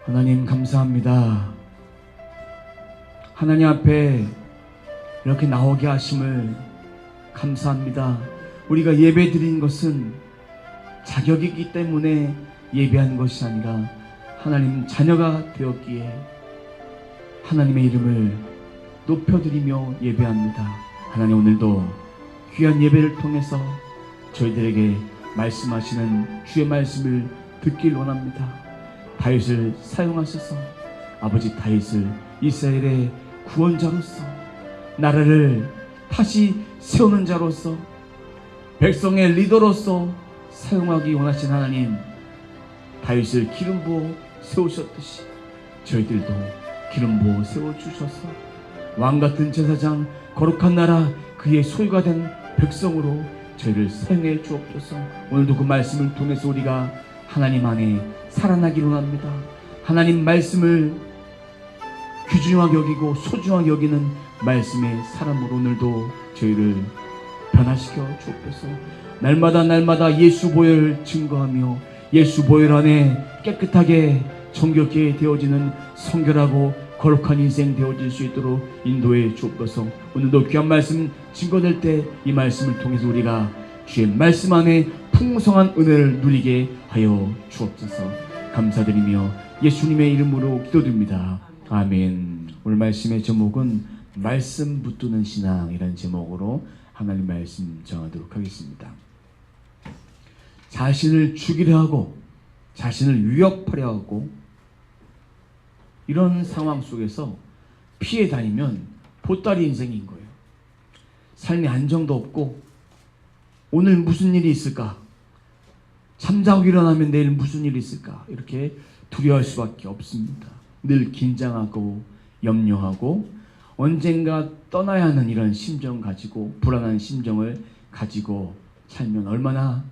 하나님 감사합니다. 하나님 앞에 이렇게 나오게 하심을 감사합니다. 우리가 예배 드린 것은 자격이기 때문에 예배한 것이 아니라 하나님 자녀가 되었기에 하나님의 이름을 높여드리며 예배합니다. 하나님, 오늘도 귀한 예배를 통해서 저희들에게 말씀하시는 주의 말씀을 듣길 원합니다. 다윗을 사용하셔서 아버지 다윗을 이스라엘의 구원자로서, 나라를 다시 세우는 자로서, 백성의 리더로서 사용하기 원하신 하나님, 다윗을 기름 부어 세우셨듯이 저희들도 기름 부어 세워주셔서 왕같은 제사장, 거룩한 나라, 그의 소유가 된 백성으로 저희를 사용해 주옵소서. 오늘도 그 말씀을 통해서 우리가 하나님 안에 살아나기를 원합니다. 하나님 말씀을 귀중하게 여기고 소중하게 여기는 말씀의 사람으로 오늘도 저희를 변화시켜 주옵소서. 날마다 예수 보혈을 증거하며 예수 보혈 안에 깨끗하게 정결케 되어지는 성결하고 거룩한 인생 되어질 수 있도록 인도해 주옵소서. 오늘도 귀한 말씀 증거될 때 이 말씀을 통해서 우리가 주의 말씀 안에 풍성한 은혜를 누리게 하여 주옵소서. 감사드리며 예수님의 이름으로 기도드립니다. 아멘. 오늘 말씀의 제목은 말씀 붙드는 신앙이라는 제목으로 하나님 말씀 정하도록 하겠습니다. 자신을 죽이려 하고 자신을 위협하려 하고 이런 상황 속에서 피해 다니면 보따리 인생인 거예요. 삶의 안정도 없고 오늘 무슨 일이 있을까? 잠자고 일어나면 내일 무슨 일이 있을까? 이렇게 두려워할 수밖에 없습니다. 늘 긴장하고 염려하고 언젠가 떠나야 하는 이런 심정 가지고 불안한 심정을 가지고 살면 얼마나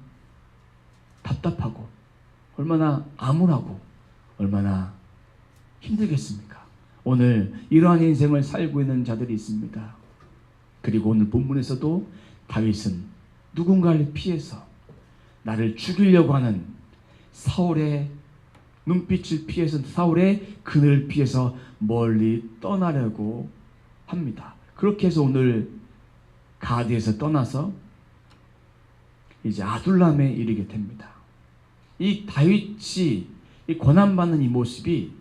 답답하고 얼마나 암울하고 얼마나 힘들겠습니까? 오늘 이러한 인생을 살고 있는 자들이 있습니다. 그리고 오늘 본문에서도 다윗은 누군가를 피해서 나를 죽이려고 하는 사울의 눈빛을 피해서 사울의 그늘을 피해서 멀리 떠나려고 합니다. 그렇게 해서 오늘 가드에서 떠나서 이제 아둘람에 이르게 됩니다. 이 다윗이 이 고난받는 이 모습이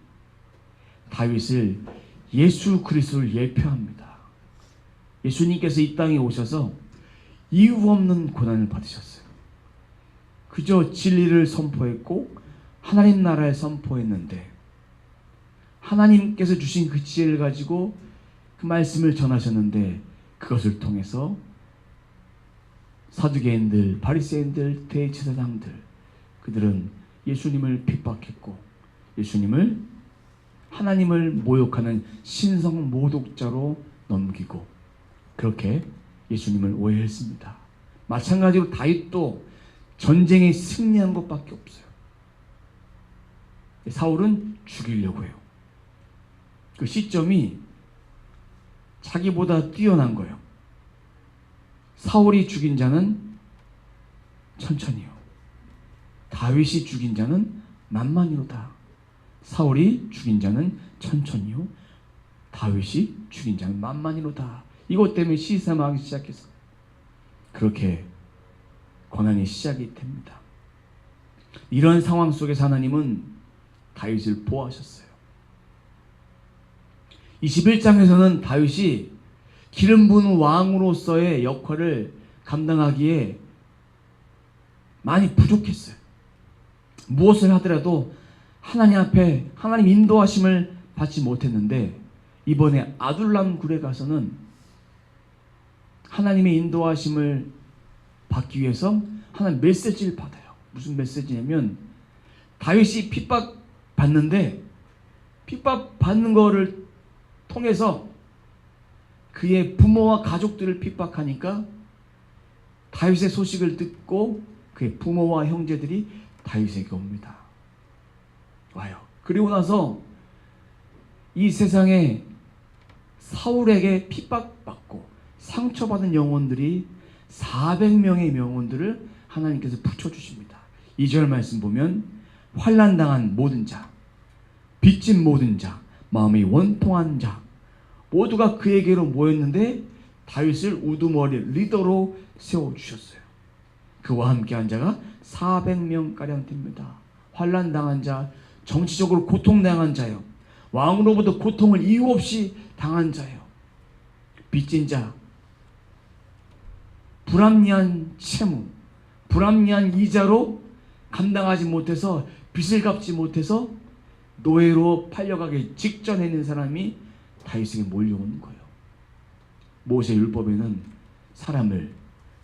다윗을 예수 그리스도를 예표합니다. 예수님께서 이 땅에 오셔서 이유 없는 고난을 받으셨어요. 그저 진리를 선포했고 하나님 나라를 선포했는데 하나님께서 주신 그 지혜를 가지고 그 말씀을 전하셨는데 그것을 통해서 사두개인들, 바리새인들, 대제사장들 그들은 예수님을 핍박했고 예수님을 하나님을 모욕하는 신성 모독자로 넘기고 그렇게 예수님을 오해했습니다. 마찬가지로 다윗도 전쟁에 승리한 것밖에 없어요. 사울은 죽이려고 해요. 그 시점이 자기보다 뛰어난 거예요. 사울이 죽인 자는 천천히요. 다윗이 죽인 자는 만만히로다. 사울이 죽인 자는 천천히요. 다윗이 죽인 자는 만만히로다. 이것 때문에 시샘하기 시작해서 그렇게 고난이 시작이 됩니다. 이런 상황 속에서 하나님은 다윗을 보호하셨어요. 21장에서는 다윗이 기름 부은 왕으로서의 역할을 감당하기에 많이 부족했어요. 무엇을 하더라도 하나님 앞에 하나님 인도하심을 받지 못했는데 이번에 아둘람 굴에 가서는 하나님의 인도하심을 받기 위해서 하나님 메시지를 받아요. 무슨 메시지냐면 다윗이 핍박받는데 핍박받는 거를 통해서 그의 부모와 가족들을 핍박하니까 다윗의 소식을 듣고 그의 부모와 형제들이 다윗에게 옵니다. 와요. 그리고 나서 이 세상에 사울에게 핍박받고 상처받은 영혼들이 400명의 영혼들을 하나님께서 붙여주십니다. 2절 말씀 보면 환난당한 모든 자, 빚진 모든 자, 마음이 원통한 자 모두가 그에게로 모였는데 다윗을 우두머리 리더로 세워주셨어요. 그와 함께한 자가 400명가량 됩니다. 환난당한 자, 정치적으로 고통당한 자요, 왕으로부터 고통을 이유 없이 당한 자요, 빚진 자, 불합리한 채무, 불합리한 이자로 감당하지 못해서 빚을 갚지 못해서 노예로 팔려가기 직전에 있는 사람이 다윗에게 몰려오는 거예요. 모세 율법에는 사람을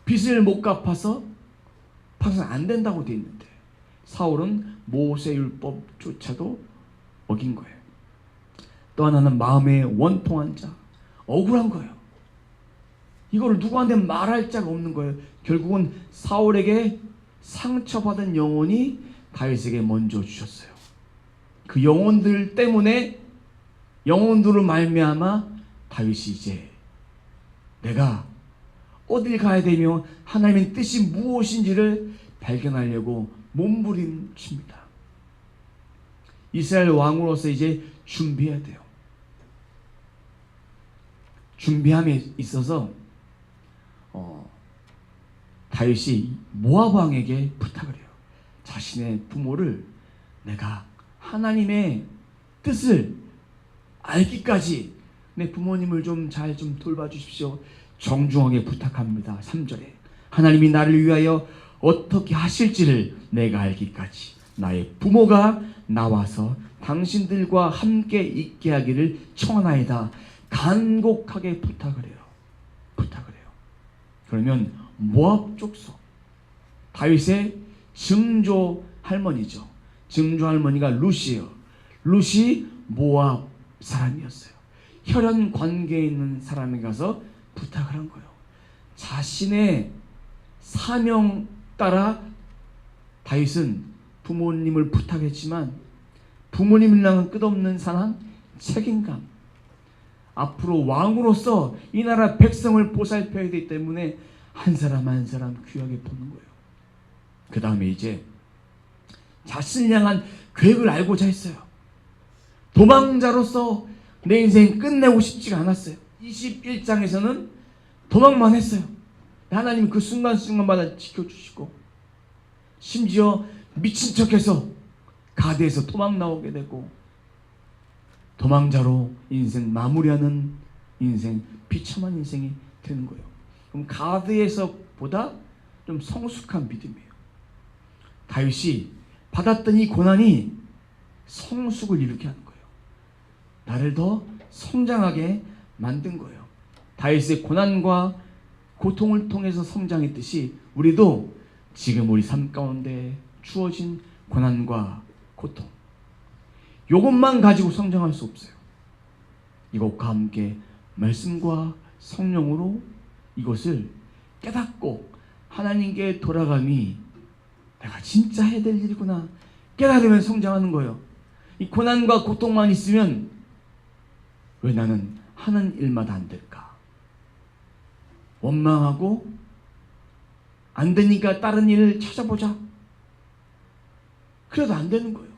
빚을 못 갚아서 파서는 안 된다고 되어 있는데 사울은 모세 율법조차도 어긴 거예요. 또 하나는 마음에 원통한 자, 억울한 거예요. 이거를 누구한테 말할 자가 없는 거예요. 결국은 사울에게 상처받은 영혼이 다윗에게 먼저 주셨어요. 그 영혼들 때문에, 영혼들을 말미암아 다윗이 이제 내가 어딜 가야 되며 하나님의 뜻이 무엇인지를 발견하려고 몸부림칩니다. 이스라엘 왕으로서 이제 준비해야 돼요. 준비함에 있어서 다윗이 모압 왕에게 부탁을 해요. 자신의 부모를 내가 하나님의 뜻을 알기까지 내 부모님을 좀 잘 좀 돌봐주십시오. 정중하게 부탁합니다. 3절에 하나님이 나를 위하여 어떻게 하실지를 내가 알기까지 나의 부모가 나와서 당신들과 함께 있게 하기를 청하나이다. 간곡하게 부탁을 해요. 그러면 모압 족속, 다윗의 증조 할머니죠. 증조 할머니가 룻이에요. 룻이 모압 사람이었어요. 혈연 관계에 있는 사람에 가서 부탁을 한 거예요. 자신의 사명 따라 다윗은 부모님을 부탁했지만 부모님을 향한 끝없는 사랑, 책임감, 앞으로 왕으로서 이 나라 백성을 보살펴야 되기 때문에 한 사람 한 사람 귀하게 보는 거예요. 그 다음에 이제 자신을 향한 계획을 알고자 했어요. 도망자로서 내 인생 끝내고 싶지가 않았어요. 21장에서는 도망만 했어요. 하나님이 그 순간순간마다 지켜주시고 심지어 미친 척해서 가드에서 도망 나오게 되고 도망자로 인생 마무리하는 인생, 비참한 인생이 되는 거예요. 그럼 가드에서 보다 좀 성숙한 믿음이에요. 다윗이 받았던 이 고난이 성숙을 일으키게 하는 거예요. 나를 더 성장하게 만든 거예요. 다윗의 고난과 고통을 통해서 성장했듯이 우리도 지금 우리 삶 가운데 주어진 고난과 고통, 이것만 가지고 성장할 수 없어요. 이것과 함께 말씀과 성령으로 이것을 깨닫고 하나님께 돌아감이 내가 진짜 해야 될 일이구나 깨달으면 성장하는 거예요. 이 고난과 고통만 있으면 왜 나는 하는 일마다 안 될까? 원망하고 안 되니까 다른 일을 찾아보자. 그래도 안 되는 거예요.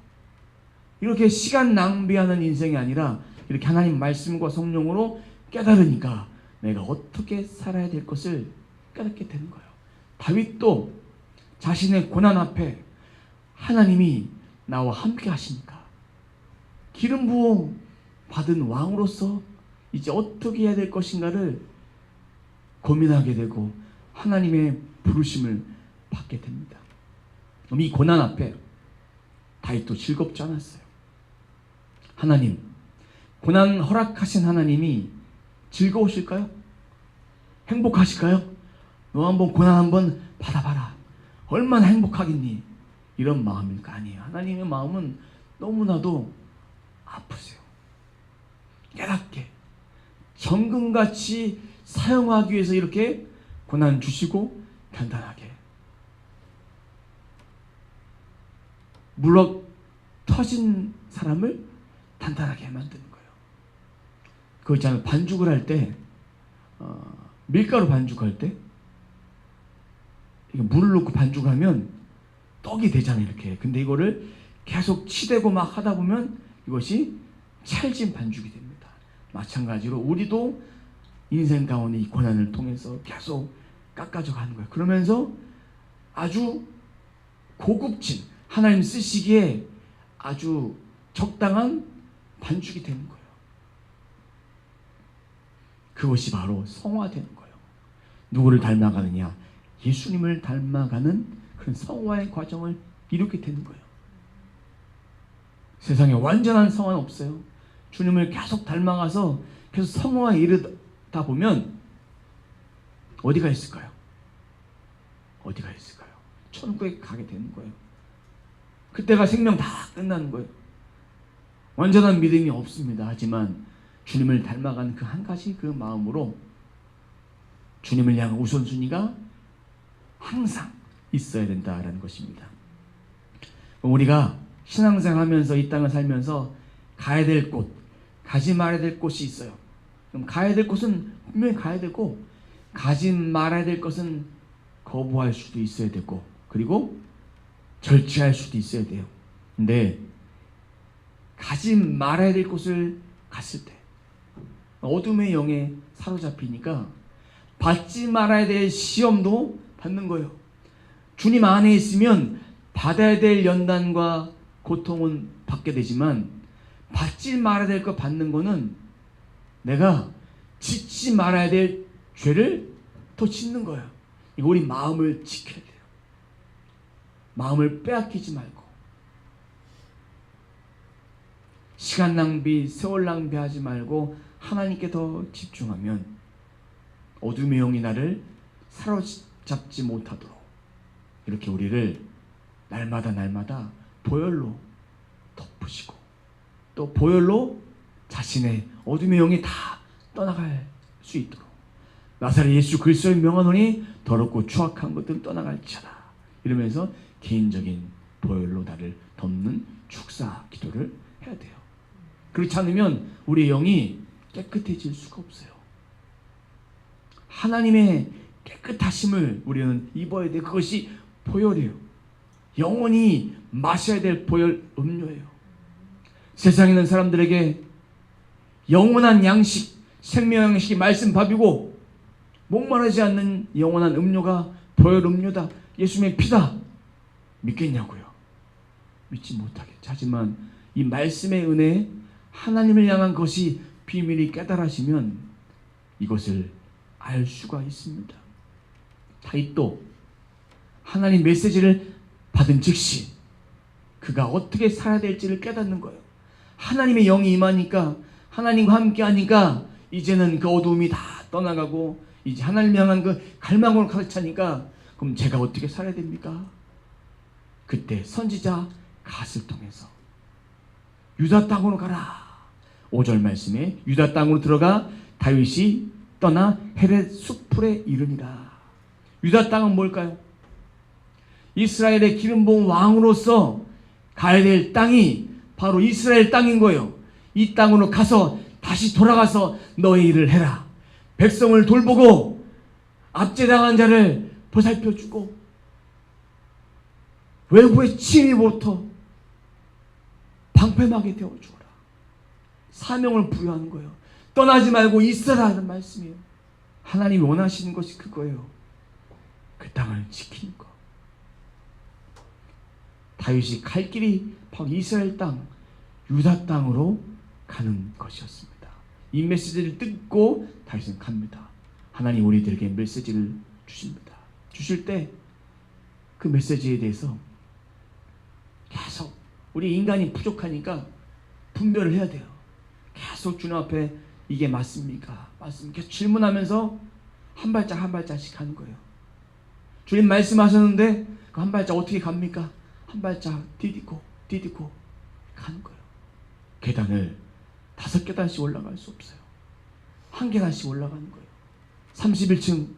이렇게 시간 낭비하는 인생이 아니라 이렇게 하나님 말씀과 성령으로 깨달으니까 내가 어떻게 살아야 될 것을 깨닫게 되는 거예요. 다윗도 자신의 고난 앞에 하나님이 나와 함께 하시니까 기름 부음 받은 왕으로서 이제 어떻게 해야 될 것인가를 고민하게 되고 하나님의 부르심을 받게 됩니다. 그럼 이 고난 앞에 다윗도 즐겁지 않았어요. 하나님, 고난 허락하신 하나님이 즐거우실까요? 행복하실까요? 너 한번 고난 한번 받아봐라. 얼마나 행복하겠니? 이런 마음일까? 아니에요. 하나님의 마음은 너무나도 아프세요. 깨닫게 정금같이 사용하기 위해서 이렇게 고난 주시고 단단하게 물럭 터진 사람을 단단하게 만드는 거예요. 그거 있잖아요. 반죽을 할 때 밀가루 반죽할 때 물을 넣고 반죽하면 떡이 되잖아요. 이렇게. 근데 이거를 계속 치대고 막 하다 보면 이것이 찰진 반죽이 됩니다. 마찬가지로 우리도 인생 가운데 이 고난을 통해서 계속 깎아져 가는 거예요. 그러면서 아주 고급진, 하나님 쓰시기에 아주 적당한 반죽이 되는 거예요. 그것이 바로 성화되는 거예요. 누구를 닮아가느냐? 예수님을 닮아가는 그런 성화의 과정을 이루게 되는 거예요. 세상에 완전한 성화는 없어요. 주님을 계속 닮아가서 계속 성화에 이르다 보면 어디가 있을까요? 어디가 있을까요? 천국에 가게 되는 거예요. 그때가 생명 다 끝나는 거예요. 완전한 믿음이 없습니다. 하지만 주님을 닮아가는 그 한 가지 그 마음으로 주님을 향한 우선순위가 항상 있어야 된다라는 것입니다. 우리가 신앙생활 하면서 이 땅을 살면서 가야 될 곳, 가지 말아야 될 곳이 있어요. 그럼 가야 될 곳은 분명히 가야 되고, 가지 말아야 될 것은 거부할 수도 있어야 되고, 그리고 절제할 수도 있어야 돼요. 근데 가지 말아야 될 곳을 갔을 때 어둠의 영에 사로잡히니까 받지 말아야 될 시험도 받는 거예요. 주님 안에 있으면 받아야 될 연단과 고통은 받게 되지만 받지 말아야 될 거 받는 거는 내가 짓지 말아야 될 죄를 더 짓는 거예요. 이거 우리 마음을 지켜야 돼요. 마음을 빼앗기지 말고 시간 낭비, 세월 낭비하지 말고 하나님께 더 집중하면 어둠의 영이 나를 사로잡지 못하도록 이렇게 우리를 날마다 보혈로 덮으시고 또 보혈로 자신의 어둠의 영이 다 떠나갈 수 있도록 나사렛 예수 그리스도의 명하노니 더럽고 추악한 것들은 떠나갈지어다 이러면서 개인적인 보혈로 나를 덮는 축사 기도를 해야 돼요. 그렇지 않으면 우리의 영이 깨끗해질 수가 없어요. 하나님의 깨끗하심을 우리는 입어야 돼요. 그것이 보혈이에요. 영원히 마셔야 될 보혈 음료예요. 세상에 있는 사람들에게 영원한 양식, 생명 양식이 말씀 밥이고 목마르지 않는 영원한 음료가 보혈 음료다. 예수님의 피다. 믿겠냐고요? 믿지 못하겠죠. 하지만 이 말씀의 은혜에 하나님을 향한 것이 비밀이 깨달아지면 이것을 알 수가 있습니다. 다윗도 하나님 메시지를 받은 즉시 그가 어떻게 살아야 될지를 깨닫는 거예요. 하나님의 영이 임하니까 하나님과 함께 하니까 이제는 그 어두움이 다 떠나가고 이제 하나님을 향한 그 갈망으로 가득 차니까 그럼 제가 어떻게 살아야 됩니까? 그때 선지자 갓을 통해서 유다 땅으로 가라. 5절 말씀에 유다 땅으로 들어가 다윗이 떠나 헤렛 수풀에 이르니라. 유다 땅은 뭘까요? 이스라엘의 기름 부은 왕으로서 가야 될 땅이 바로 이스라엘 땅인 거예요. 이 땅으로 가서 다시 돌아가서 너의 일을 해라. 백성을 돌보고 압제당한 자를 보살펴주고 외부의 침입으로부터 방패막이 되어주어라. 사명을 부여하는 거예요. 떠나지 말고 있어라 하는 말씀이에요. 하나님이 원하시는 것이 그거예요. 그 땅을 지키는 거. 다윗이 갈 길이 바로 이스라엘 땅, 유다 땅으로 가는 것이었습니다. 이 메시지를 듣고 다윗은 갑니다. 하나님 우리들에게 메시지를 주십니다. 주실 때 그 메시지에 대해서 계속 우리 인간이 부족하니까 분별을 해야 돼요. 계속 주님 앞에 이게 맞습니까? 맞습니까? 계속 질문하면서 한 발짝 한 발짝씩 가는 거예요. 주님 말씀하셨는데 그 한 발짝 어떻게 갑니까? 한 발짝 디디고 가는 거예요. 계단을 5계단씩 올라갈 수 없어요. 1계단씩 올라가는 거예요. 31층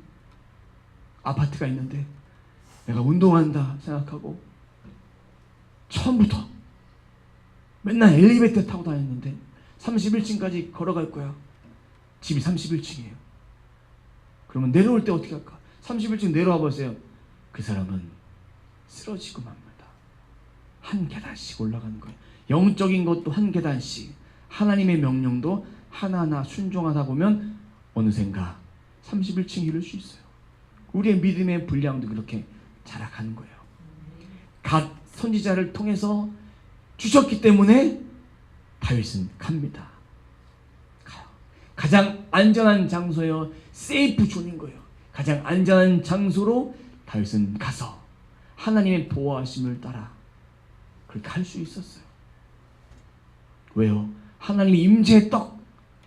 아파트가 있는데 내가 운동한다 생각하고 처음부터 맨날 엘리베이터 타고 다녔는데 31층까지 걸어갈 거야. 집이 31층이에요. 그러면 내려올 때 어떻게 할까? 31층 내려와 보세요. 그 사람은 쓰러지고 맙니다. 1계단씩 올라가는 거예요. 영적인 것도 한 계단씩, 하나님의 명령도 하나하나 순종하다 보면 어느샌가 31층에 이룰 수 있어요. 우리의 믿음의 분량도 그렇게 자라가는 거예요. 각 선지자를 통해서 주셨기 때문에 다윗은 갑니다. 가요. 가장 안전한 장소예요. 세이프 존인 거예요. 가장 안전한 장소로 다윗은 가서 하나님의 보호하심을 따라 그렇게 할 수 있었어요. 왜요? 하나님의 임재의 떡,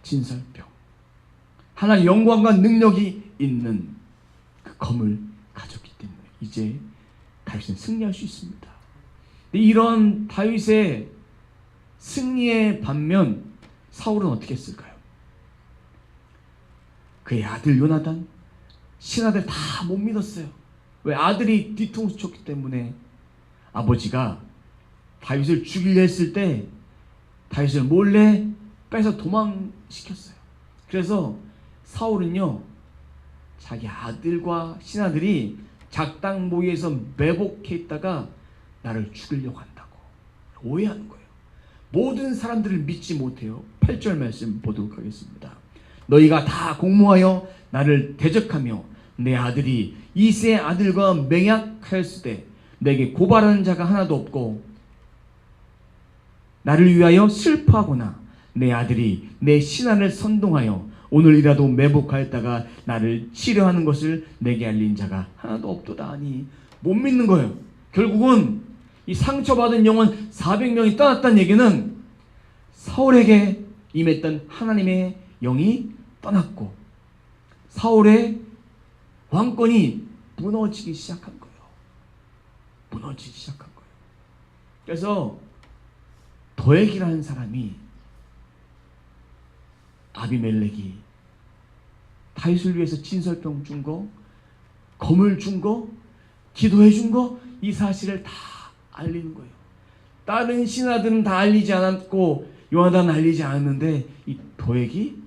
진설병, 하나님의 영광과 능력이 있는 그 검을 가졌기 때문에 이제 다윗은 승리할 수 있습니다. 근데 이런 다윗의 승리의 반면 사울은 어떻게 했을까요? 그의 아들 요나단, 신하들 다 못 믿었어요. 왜? 아들이 뒤통수 쳤기 때문에. 아버지가 다윗을 죽이려 했을 때 다윗을 몰래 빼서 도망시켰어요. 그래서 사울은요, 자기 아들과 신하들이 작당 모의에서 매복해 있다가 나를 죽이려고 한다고 오해하는 거예요. 모든 사람들을 믿지 못해요. 8절 말씀 보도록 하겠습니다. 너희가 다 공모하여 나를 대적하며 내 아들이 이새의 아들과 맹약하였을 때 내게 고발하는 자가 하나도 없고 나를 위하여 슬퍼하거나 내 아들이 내 신하를 선동하여 오늘이라도 매복하였다가 나를 치려하는 것을 내게 알린 자가 하나도 없도다 하니 못 믿는 거예요. 결국은 이 상처받은 영혼 400명이 떠났다는 얘기는 사울에게 임했던 하나님의 영이 떠났고 사울의 왕권이 무너지기 시작한 거예요. 무너지기 시작한 거예요. 그래서 도액이라는 사람이 아비멜렉이 다윗을 위해서 진설병 준 거, 검을 준 거, 기도해 준 거, 이 사실을 다 알리는 거예요. 다른 신하들은 다 알리지 않았고 요나단은 알리지 않았는데 이 도액이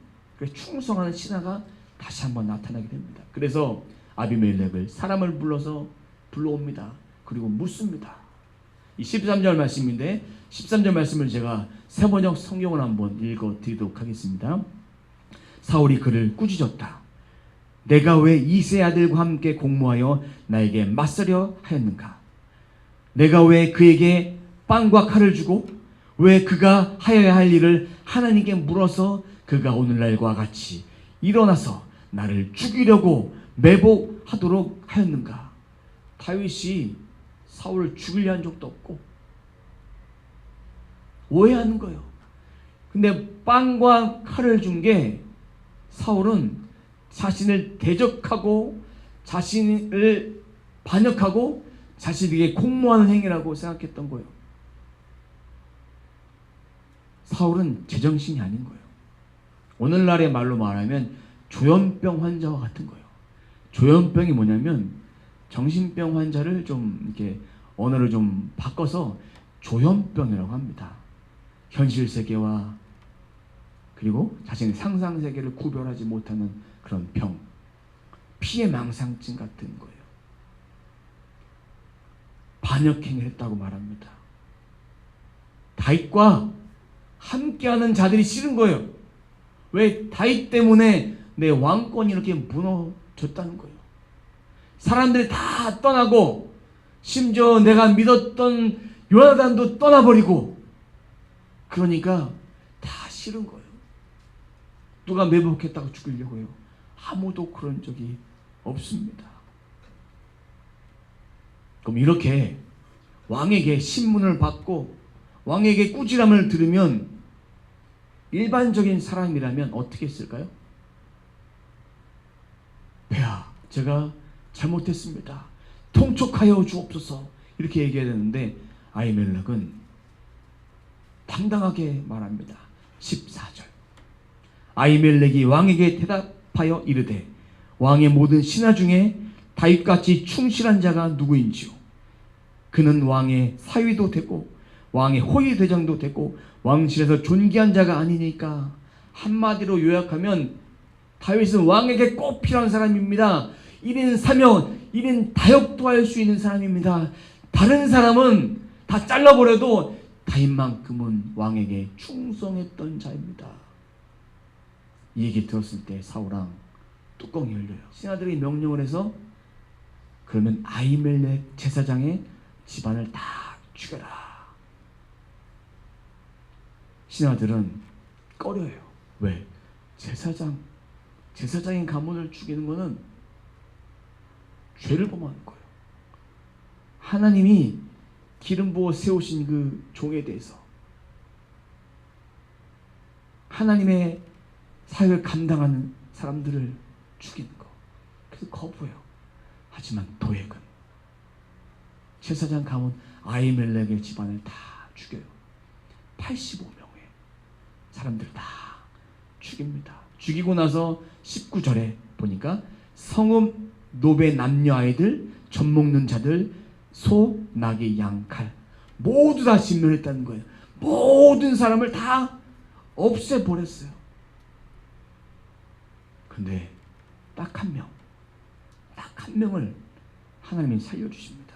충성하는 신하가 다시 한번 나타나게 됩니다. 그래서 아비멜렉을 사람을 불러서 불러옵니다. 그리고 묻습니다. 이 13절 말씀인데 13절 말씀을 제가 세번역 성경을 한번 읽어드리도록 하겠습니다. 사울이 그를 꾸짖었다. 내가 왜 이새의 아들과 함께 공모하여 나에게 맞서려 하였는가? 내가 왜 그에게 빵과 칼을 주고 왜 그가 하여야 할 일을 하나님께 물어서 그가 오늘날과 같이 일어나서 나를 죽이려고 매복하도록 하였는가? 다윗이 사울을 죽이려 한 적도 없고 오해하는 거예요. 근데 빵과 칼을 준 게 사울은 자신을 대적하고 자신을 반역하고 자신에게 공모하는 행위라고 생각했던 거예요. 사울은 제정신이 아닌 거예요. 오늘날의 말로 말하면 조현병 환자와 같은 거예요. 조현병이 뭐냐면 정신병 환자를 좀 이렇게 언어를 좀 바꿔서 조현병이라고 합니다. 현실 세계와 그리고 자신의 상상 세계를 구별하지 못하는 그런 병, 피해망상증 같은 거예요. 반역행위를 했다고 말합니다. 다윗과 함께하는 자들이 싫은 거예요. 왜? 다윗 때문에 내 왕권이 이렇게 무너졌다는 거예요. 사람들이 다 떠나고 심지어 내가 믿었던 요나단도 떠나버리고 그러니까 다 싫은 거예요. 누가 매복했다고 죽이려고 해요? 아무도 그런 적이 없습니다. 그럼 이렇게 왕에게 신문을 받고 왕에게 꾸지람을 들으면 일반적인 사람이라면 어떻게 했을까요? 폐하, 제가 잘못했습니다. 통촉하여 주옵소서 이렇게 얘기해야 되는데 아히멜렉은 당당하게 말합니다. 14절 아히멜렉이 왕에게 대답하여 이르되 왕의 모든 신하 중에 다윗같이 충실한 자가 누구인지요? 그는 왕의 사위도 되고 왕의 호위대장도 되고 왕실에서 존귀한 자가 아니니까. 한마디로 요약하면 다윗은 왕에게 꼭 필요한 사람입니다. 1인 사명, 1인 다역도 할 수 있는 사람입니다. 다른 사람은 다 잘라버려도 다윗만큼은 왕에게 충성했던 자입니다. 이 얘기 들었을 때 사울왕 뚜껑이 열려요. 신하들이 명령을 해서 그러면 아히멜렉 제사장의 집안을 다 죽여라. 신하들은 꺼려요. 왜? 제사장인 가문을 죽이는 거는 죄를 범하는 거예요. 하나님이 기름 부어 세우신 그 종에 대해서 하나님의 사역을 감당하는 사람들을 죽이는 거. 그래서 거부해요. 하지만 도액은 제사장 가문 아히멜렉의 집안을 다 죽여요. 85명의 사람들을 다 죽입니다. 죽이고 나서 19절에 보니까 성읍 노베 남녀 아이들, 젖 먹는 자들, 소, 나귀, 양, 칼 모두 다 진멸했다는 거예요. 모든 사람을 다 없애버렸어요. 근데 딱 한 명을 하나님이 살려주십니다.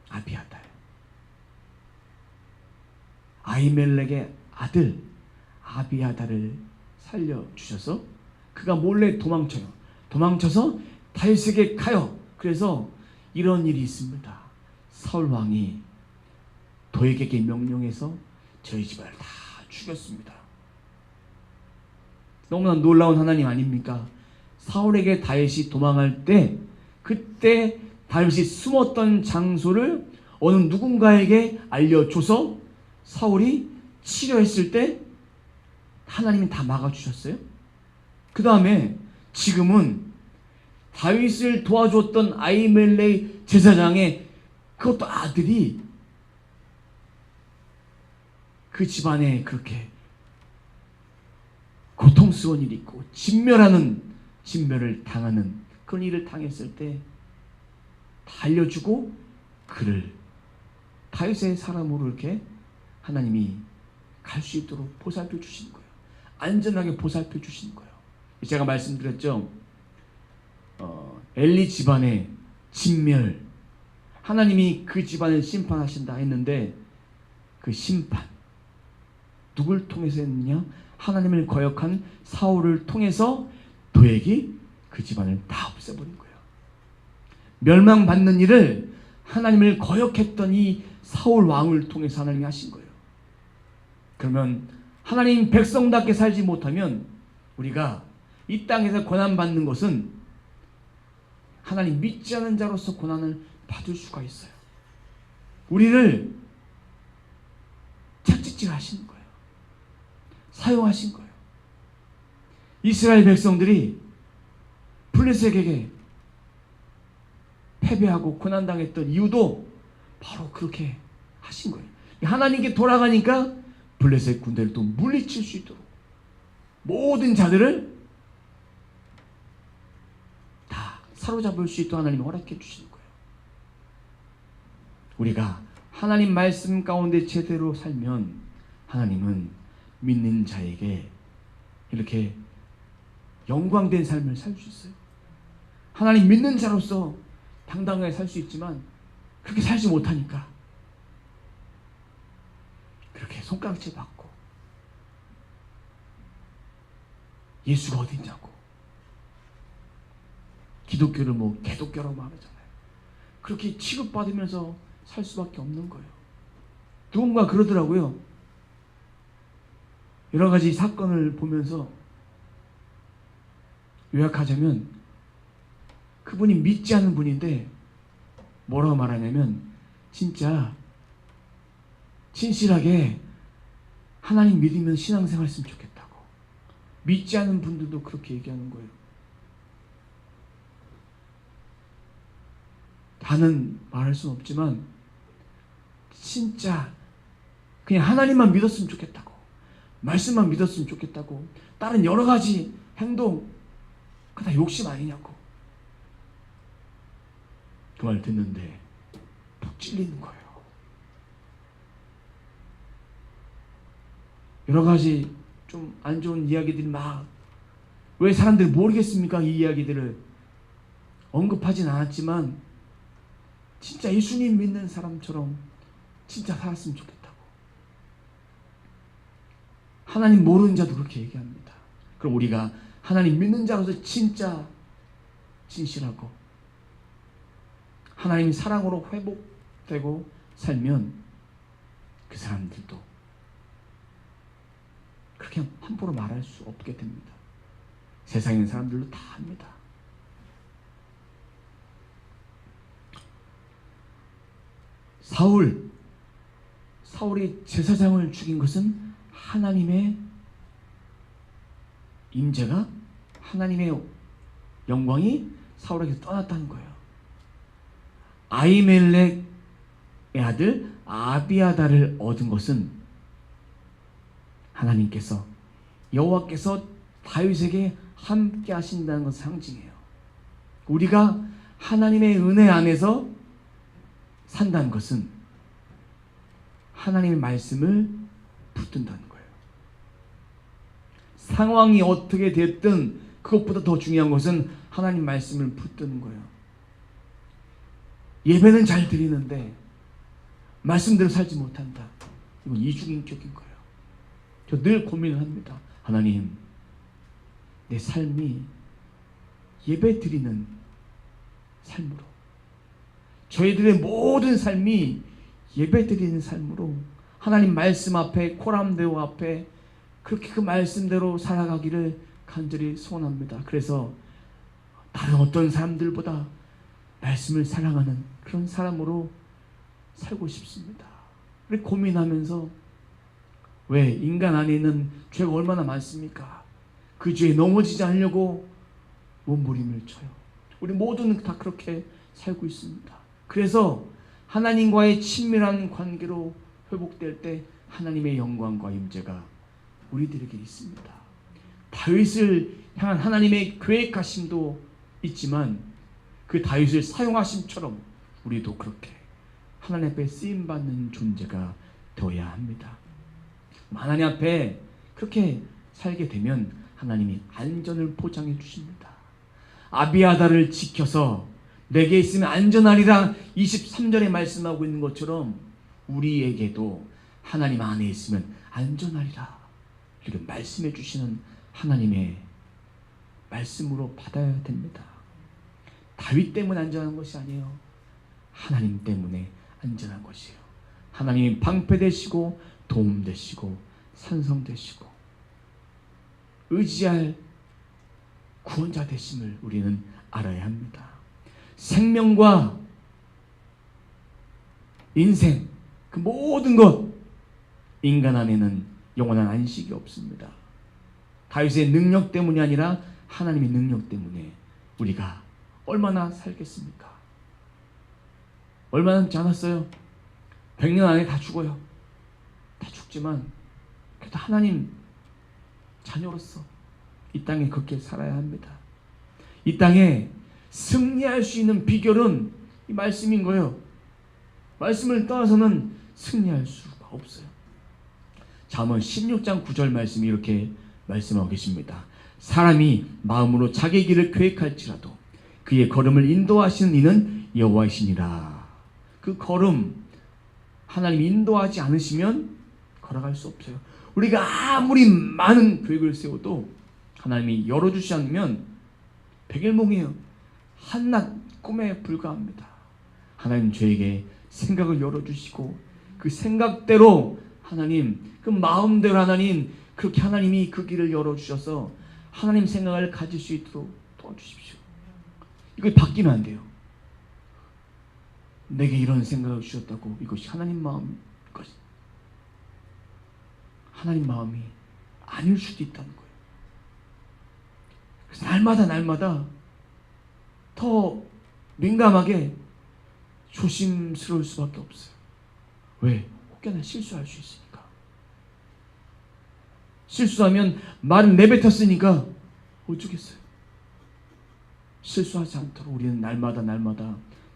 아비아달. 아히멜렉의 아들 아비아달을 살려주셔서 그가 몰래 도망쳐요. 도망쳐서 다윗에게 가요. 그래서 이런 일이 있습니다. 사울 왕이 도액에게 명령해서 저희 집안을 다 죽였습니다. 너무나 놀라운 하나님 아닙니까? 사울에게 다윗이 도망할 때 그때 다윗이 숨었던 장소를 어느 누군가에게 알려줘서 사울이 치료했을 때 하나님이 다 막아주셨어요. 그 다음에 지금은 다윗을 도와줬던 아히멜렉 제사장의 그것도 아들이 그 집안에 그렇게 고통스러운 일이 있고 진멸을 당하는 그런 일을 당했을 때 다 알려주고 그를 다윗의 사람으로 이렇게 하나님이 갈 수 있도록 보살펴 주시는 거예요. 안전하게 보살펴 주시는 거예요. 제가 말씀드렸죠. 엘리 집안의 진멸, 하나님이 그 집안을 심판하신다 했는데 그 심판 누굴 통해서 했느냐? 하나님을 거역한 사울을 통해서 도액이 그 집안을 다 없애버린 거예요. 멸망받는 일을 하나님을 거역했던 이 사울 왕을 통해서 하나님이 하신 거예요. 그러면 하나님 백성답게 살지 못하면 우리가 이 땅에서 고난받는 것은 하나님 믿지 않은 자로서 고난을 받을 수가 있어요. 우리를 착지질 하시는 거예요. 사용하신 거예요. 이스라엘 백성들이 블레셋에게 패배하고 고난당했던 이유도 바로 그렇게 하신 거예요. 하나님께 돌아가니까 블레셋 군대를 또 물리칠 수 있도록 모든 자들을 다 사로잡을 수 있도록 하나님이 허락해 주시는 거예요. 우리가 하나님 말씀 가운데 제대로 살면 하나님은 믿는 자에게 이렇게 영광된 삶을 살 수 있어요. 하나님 믿는 자로서 당당하게 살 수 있지만 그렇게 살지 못하니까 그렇게 손가락질 받고 예수가 어딨냐고 기독교를 뭐 개독교라고 말하잖아요. 그렇게 취급받으면서 살 수밖에 없는 거예요. 누군가 그러더라고요. 여러 가지 사건을 보면서 요약하자면 그분이 믿지 않는 분인데 뭐라고 말하냐면 진짜 진실하게 하나님 믿으면 신앙생활 했으면 좋겠다고. 믿지 않는 분들도 그렇게 얘기하는 거예요. 다는 말할 수는 없지만 진짜 그냥 하나님만 믿었으면 좋겠다고, 말씀만 믿었으면 좋겠다고, 다른 여러 가지 행동 그거 다 욕심 아니냐고 그 말 듣는데 푹 찔리는 거예요. 여러 가지 좀 안 좋은 이야기들이 막 왜 사람들이 모르겠습니까? 이 이야기들을 언급하진 않았지만 진짜 예수님 믿는 사람처럼 진짜 살았으면 좋겠다고. 하나님 모르는 자도 그렇게 얘기합니다. 그럼 우리가 하나님 믿는 자로서 진짜 진실하고 하나님 사랑으로 회복되고 살면 그 사람들도 그렇게 함부로 말할 수 없게 됩니다. 세상에 있는 사람들도 다 합니다. 사울이 제사장을 죽인 것은 하나님의 임재가, 하나님의 영광이 사울에게 떠났다는 거예요. 아히멜렉의 아들 아비아다를 얻은 것은 하나님께서, 여호와께서 다윗에게 함께 하신다는 것을 상징해요. 우리가 하나님의 은혜 안에서 산다는 것은 하나님의 말씀을 붙든다는 거예요. 상황이 어떻게 됐든 그것보다 더 중요한 것은 하나님 말씀을 붙드는 거예요. 예배는 잘 드리는데 말씀대로 살지 못한다. 이건 이중인격인 거예요. 저 늘 고민을 합니다. 하나님, 내 삶이 예배 드리는 삶으로, 저희들의 모든 삶이 예배 드리는 삶으로 하나님 말씀 앞에, 코람데오 앞에 그렇게 그 말씀대로 살아가기를 간절히 소원합니다. 그래서 다른 어떤 사람들보다 말씀을 사랑하는 그런 사람으로 살고 싶습니다. 우리 고민하면서 왜 인간 안에 있는 죄가 얼마나 많습니까? 그 죄에 넘어지지 않으려고 몸부림을 쳐요. 우리 모두는 다 그렇게 살고 있습니다. 그래서 하나님과의 친밀한 관계로 회복될 때 하나님의 영광과 임재가 우리들에게 있습니다. 다윗을 향한 하나님의 계획하심도 있지만 그 다윗을 사용하심처럼 우리도 그렇게 하나님 앞에 쓰임받는 존재가 되어야 합니다. 하나님 앞에 그렇게 살게 되면 하나님이 안전을 보장해 주십니다. 아비아다를 지켜서 내게 있으면 안전하리라 23절에 말씀하고 있는 것처럼 우리에게도 하나님 안에 있으면 안전하리라 이렇게 말씀해 주시는 하나님의 말씀으로 받아야 됩니다. 다윗 때문에 안전한 것이 아니에요. 하나님 때문에 안전한 것이에요. 하나님이 방패 되시고 도움 되시고 산성 되시고 의지할 구원자 되심을 우리는 알아야 합니다. 생명과 인생, 그 모든 것, 인간 안에는 영원한 안식이 없습니다. 다윗의 능력 때문이 아니라 하나님의 능력 때문에 우리가 얼마나 살겠습니까? 얼마 남지 않았어요. 100년 안에 다 죽어요. 다 죽지만 그래도 하나님 자녀로서 이 땅에 그렇게 살아야 합니다. 이 땅에 승리할 수 있는 비결은 이 말씀인 거예요. 말씀을 떠나서는 승리할 수가 없어요. 잠언 16장 9절 말씀이 이렇게 말씀하고 계십니다. 사람이 마음으로 자기 길을 계획할지라도 그의 걸음을 인도하시는 이는 여호와이시니라. 그 걸음 하나님이 인도하지 않으시면 걸어갈 수 없어요. 우리가 아무리 많은 계획을 세워도 하나님이 열어주지 않으면 백일몽이에요. 한낱 꿈에 불과합니다. 하나님 저에게 생각을 열어주시고 그 생각대로 하나님, 그 마음대로 하나님, 그렇게 하나님이 그 길을 열어주셔서 하나님 생각을 가질 수 있도록 도와주십시오. 이거 바뀌면 안 돼요. 내게 이런 생각을 주셨다고 이것이 하나님 마음인 것이 하나님 마음이 아닐 수도 있다는 거예요. 그래서 날마다 더 민감하게 조심스러울 수밖에 없어요. 왜? 혹여나 실수할 수 있으니까. 실수하면 말은 내뱉었으니까 어쩌겠어요. 실수하지 않도록 우리는 날마다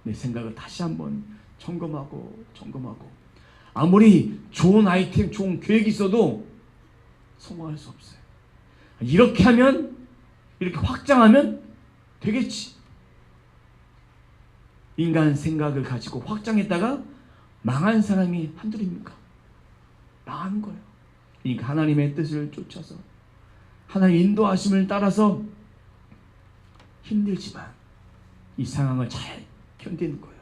내 생각을 다시 한번 점검하고 아무리 좋은 아이템, 좋은 계획이 있어도 성공할 수 없어요. 이렇게 하면, 이렇게 확장하면 되겠지. 인간 생각을 가지고 확장했다가 망한 사람이 한둘입니까? 망하는 거예요. 그러니까 하나님의 뜻을 쫓아서 하나님의 인도하심을 따라서 힘들지만 이 상황을 잘 견디는 거예요.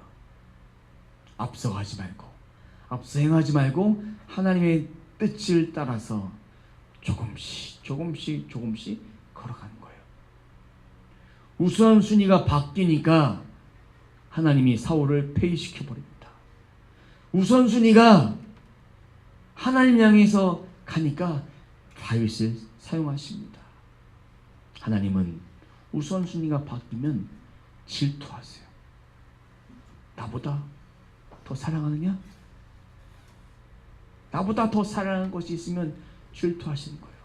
앞서가지 말고, 앞서 행하지 말고 하나님의 뜻을 따라서 조금씩 걸어가는 거예요. 우선순위가 바뀌니까 하나님이 사울을 폐위시켜 버립니다. 우선순위가 하나님 향해서 가니까 다윗을 사용하십니다. 하나님은 우선순위가 바뀌면 질투하세요. 나보다 더 사랑하느냐? 나보다 더 사랑하는 것이 있으면 질투하시는 거예요.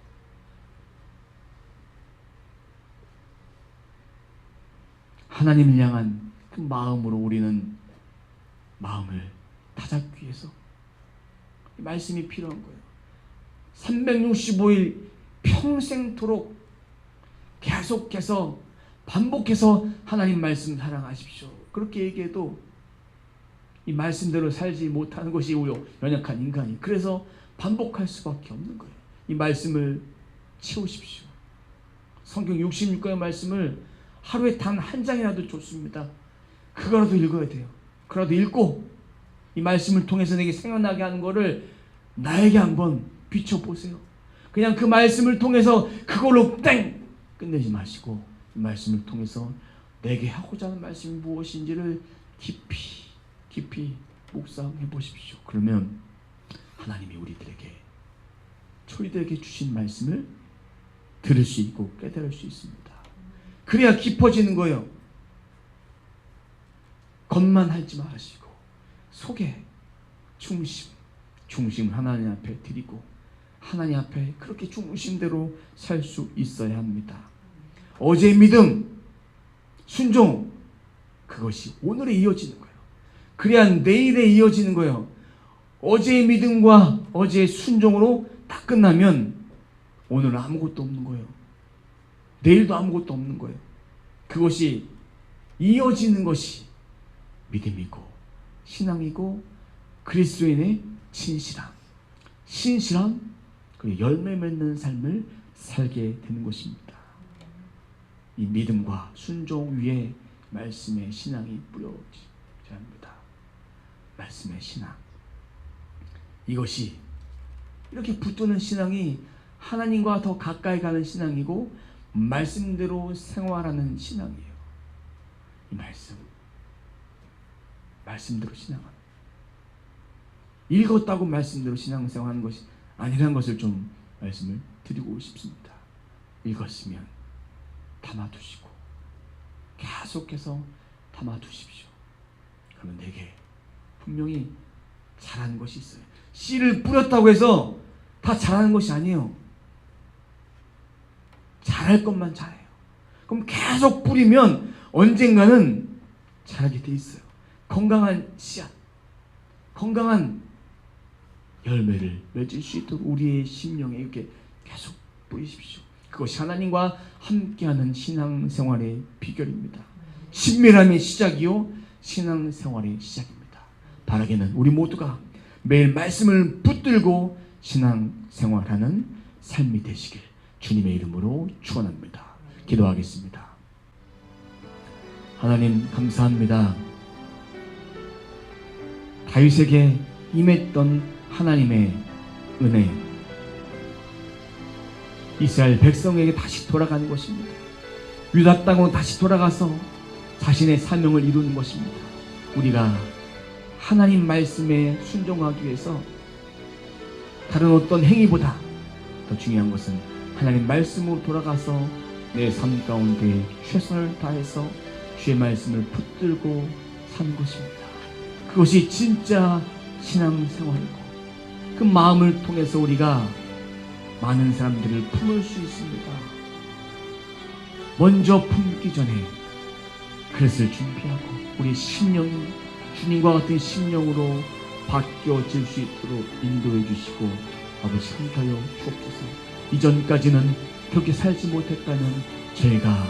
하나님을 향한 그 마음으로 우리는 마음을 다잡기 위해서 이 말씀이 필요한 거예요. 365일 평생토록 계속해서 반복해서 하나님 말씀 사랑하십시오. 그렇게 얘기해도 이 말씀대로 살지 못하는 것이 우요 연약한 인간이. 그래서 반복할 수밖에 없는 거예요. 이 말씀을 채우십시오. 성경 66권의 말씀을 하루에 단 한 장이라도 좋습니다. 그거라도 읽어야 돼요. 그거라도 읽고 이 말씀을 통해서 내게 생각나게 하는 거를 나에게 한번 비춰보세요. 그냥 그 말씀을 통해서 그걸로 땡! 끝내지 마시고 이 말씀을 통해서 내게 하고자 하는 말씀이 무엇인지를 깊이 묵상해 보십시오. 그러면 하나님이 저희들에게 주신 말씀을 들을 수 있고 깨달을 수 있습니다. 그래야 깊어지는 거예요. 겉만 하지 마시고 속에 중심을 하나님 앞에 드리고 하나님 앞에 그렇게 중심대로 살 수 있어야 합니다. 어제의 믿음, 순종, 그것이 오늘에 이어지는 거예요. 그래야 내일에 이어지는 거예요. 어제의 믿음과 어제의 순종으로 딱 끝나면 오늘은 아무것도 없는 거예요. 내일도 아무것도 없는 거예요. 그것이 이어지는 것이 믿음이고 신앙이고 그리스도인의 신실함 그리고 열매 맺는 삶을 살게 되는 것입니다. 이 믿음과 순종 위에 말씀의 신앙이 뿌려져야 합니다. 말씀의 신앙, 이것이 이렇게 붙드는 신앙이 하나님과 더 가까이 가는 신앙이고 말씀대로 생활하는 신앙이에요. 이 말씀대로 신앙하는, 읽었다고 말씀대로 신앙생활하는 것이 아니라는 것을 좀 말씀을 드리고 싶습니다. 읽었으면 담아두시고 계속해서 담아두십시오. 그러면 내게 분명히 잘하는 것이 있어요. 씨를 뿌렸다고 해서 다 잘하는 것이 아니에요. 잘할 것만 잘해요. 그럼 계속 뿌리면 언젠가는 자라게 돼 있어요. 건강한 씨앗, 건강한 열매를 맺을 수 있도록 우리의 심령에 이렇게 계속 뿌리십시오. 그것이 하나님과 함께하는 신앙생활의 비결입니다. 친밀함의 시작이요 신앙생활의 시작입니다. 바라기는 우리 모두가 매일 말씀을 붙들고 신앙생활하는 삶이 되시길 주님의 이름으로 축원합니다. 기도하겠습니다. 하나님 감사합니다. 다윗에게 임했던 하나님의 은혜, 이스라엘 백성에게 다시 돌아가는 것입니다. 유다 땅으로 다시 돌아가서 자신의 사명을 이루는 것입니다. 우리가 하나님 말씀에 순종하기 위해서 다른 어떤 행위보다 더 중요한 것은 하나님 말씀으로 돌아가서 내 삶 가운데 최선을 다해서 주의 말씀을 붙들고 사는 것입니다. 그것이 진짜 신앙생활이고 그 마음을 통해서 우리가 많은 사람들을 품을 수 있습니다. 먼저 품기 전에 그릇을 준비하고 우리 심령이 주님과 같은 심령으로 바뀌어질 수 있도록 인도해 주시고 아버지 함께하여 주옵소서. 이전까지는 그렇게 살지 못했다는 저희가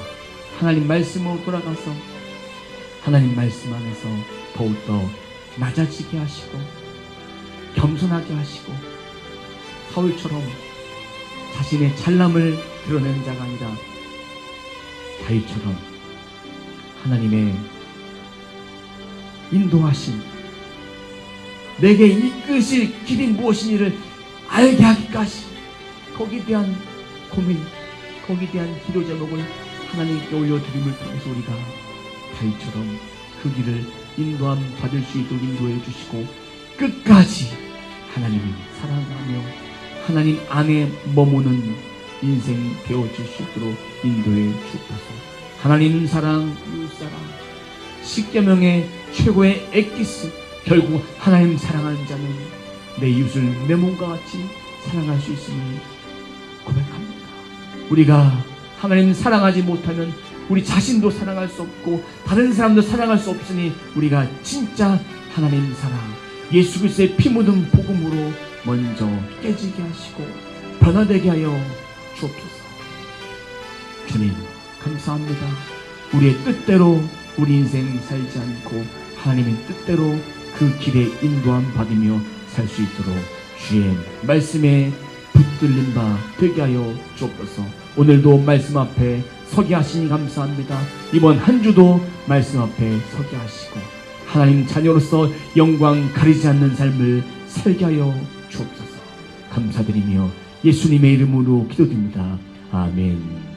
하나님 말씀으로 돌아가서 하나님 말씀 안에서 더욱더 낮아지게 하시고 겸손하게 하시고 사울처럼 자신의 잘남을 드러낸 자가 아니라 다윗처럼 하나님의 인도하심, 내게 이끄실 길이 무엇인지를 알게 하기까지 거기에 대한 고민, 거기에 대한 기도 제목을 하나님께 올려드림을 통해서 우리가 다윗처럼 그 길을 인도함 받을 수 있도록 인도해 주시고 끝까지 하나님을 사랑하며 하나님 안에 머무는 인생 되어줄 수 있도록 인도해 주옵소서. 하나님 사랑, 이웃사랑, 십계명의 최고의 엑기스, 결국 하나님 사랑하는 자는 내 이웃을 내 몸과 같이 사랑할 수 있음을 고백합니다. 우리가 하나님 사랑하지 못하면 우리 자신도 사랑할 수 없고 다른 사람도 사랑할 수 없으니 우리가 진짜 하나님 사랑, 예수 그리스도의 피 묻은 복음으로 먼저 깨지게 하시고 변화되게 하여 주옵소서. 주님 감사합니다. 우리의 뜻대로 우리 인생 살지 않고 하나님의 뜻대로 그 길에 인도함 받으며 살 수 있도록 주의 말씀에 붙들린 바 되게 하여 주옵소서. 오늘도 말씀 앞에 서게 하시니 감사합니다. 이번 한 주도 말씀 앞에 서게 하시고 하나님 자녀로서 영광 가리지 않는 삶을 살게 하여 주옵소서. 감사드리며 예수님의 이름으로 기도드립니다. 아멘.